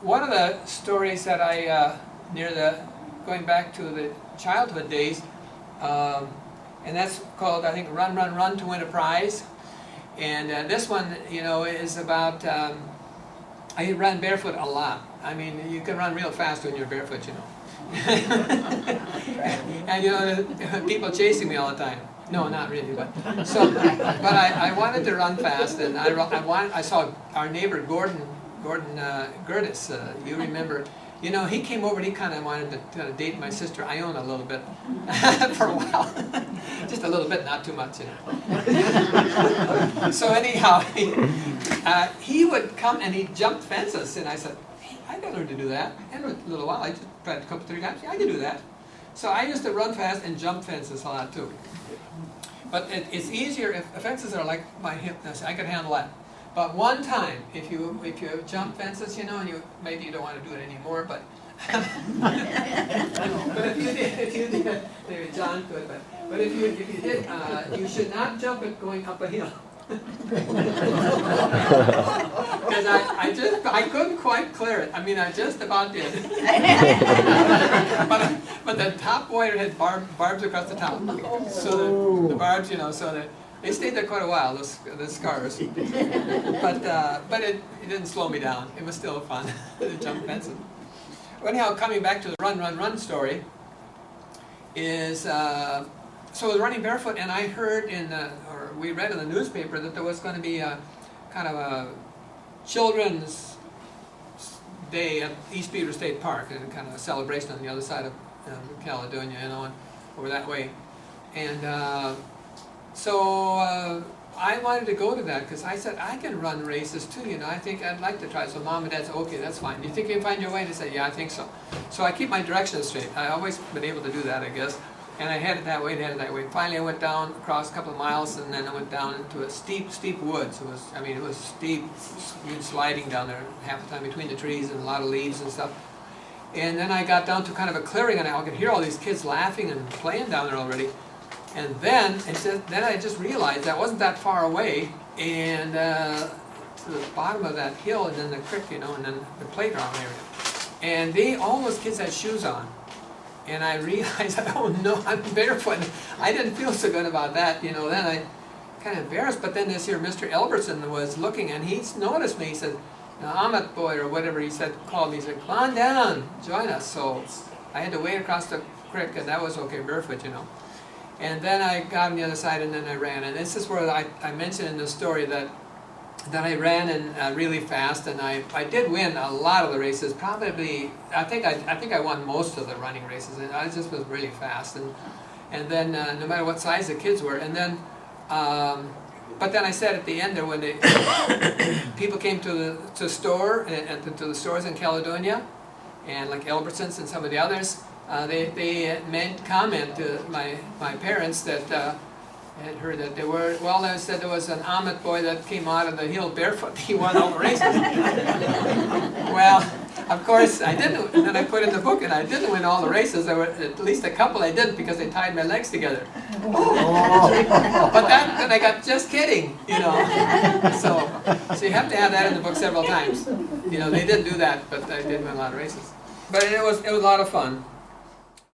one of the stories that I, going back to the childhood days, and that's called, I think, Run, Run, Run to Win a Prize. And this one, is about, I ran barefoot a lot. I mean, you can run real fast when you're barefoot, And people chasing me all the time. No, not really, but I wanted to run fast, and I saw our neighbor Gordon Gertis. You remember? He came over and he kind of wanted to date my sister Iona a little bit for a while. Just a little bit, not too much, So anyhow, he would come and he'd jump fences, and I said, hey, I got to learn to do that. And a little while, I just tried a couple, 3 times. Yeah, I can do that. So I used to run fast and jump fences a lot too. But it's easier if fences are like my hip. I could handle that. But one time, if you jump fences, and maybe you don't want to do it anymore, but but if you did, maybe John could, but if you did, you should not jump it going up a hill. Because I couldn't quite clear it. I mean, I just about did. but the top wire had barbs across the top. So the barbs, so that they stayed there quite a while, the scars. But it didn't slow me down. It was still fun to jump fences. Anyhow, coming back to the Run, Run, Run story, is so I was running barefoot, and I heard we read in the newspaper that there was going to be a kind of a children's day at East Beaver State Park, and kind of a celebration on the other side of Caledonia, and over that way. And so I wanted to go to that because I said, I can run races too, I think I'd like to try. So Mom and Dad said, okay, that's fine. Do you think you can find your way? And I said, yeah, I think so. So I keep my directions straight. I've always been able to do that, I guess. And I headed that way, and headed that way. Finally, I went down across a couple of miles, and then I went down into a steep woods. It was steep, sliding down there half the time between the trees and a lot of leaves and stuff. And then I got down to kind of a clearing, and I could hear all these kids laughing and playing down there already. And then I just realized that wasn't that far away, and to the bottom of that hill, and then the creek, and then the playground area. And all those kids had shoes on. And I realized, oh no, I'm barefoot. I didn't feel so good about that, Then I kind of embarrassed. But then this here, Mr. Elberson was looking, and he noticed me. He said, Omodt boy, or whatever he said, called me. He said, come on down, join us. So I had to wade across the creek, and that was okay, barefoot, And then I got on the other side, and then I ran. And this is where I mentioned in the story that I ran really fast, and I did win a lot of the races. Probably, I think I won most of the running races, and I just was really fast. And then no matter what size the kids were, and then but then I said at the end there, when people came to the store and to the stores in Caledonia, and like Elberson's and some of the others, they made comment to my parents that. I had heard that I said there was an Omodt boy that came out of the hill barefoot. He won all the races. Well, of course I didn't, and then I put in the book, and I didn't win all the races. There were at least a couple I didn't because they tied my legs together. But then I got just kidding, So you have to have that in the book several times. They didn't do that, but I did win a lot of races. But it was a lot of fun.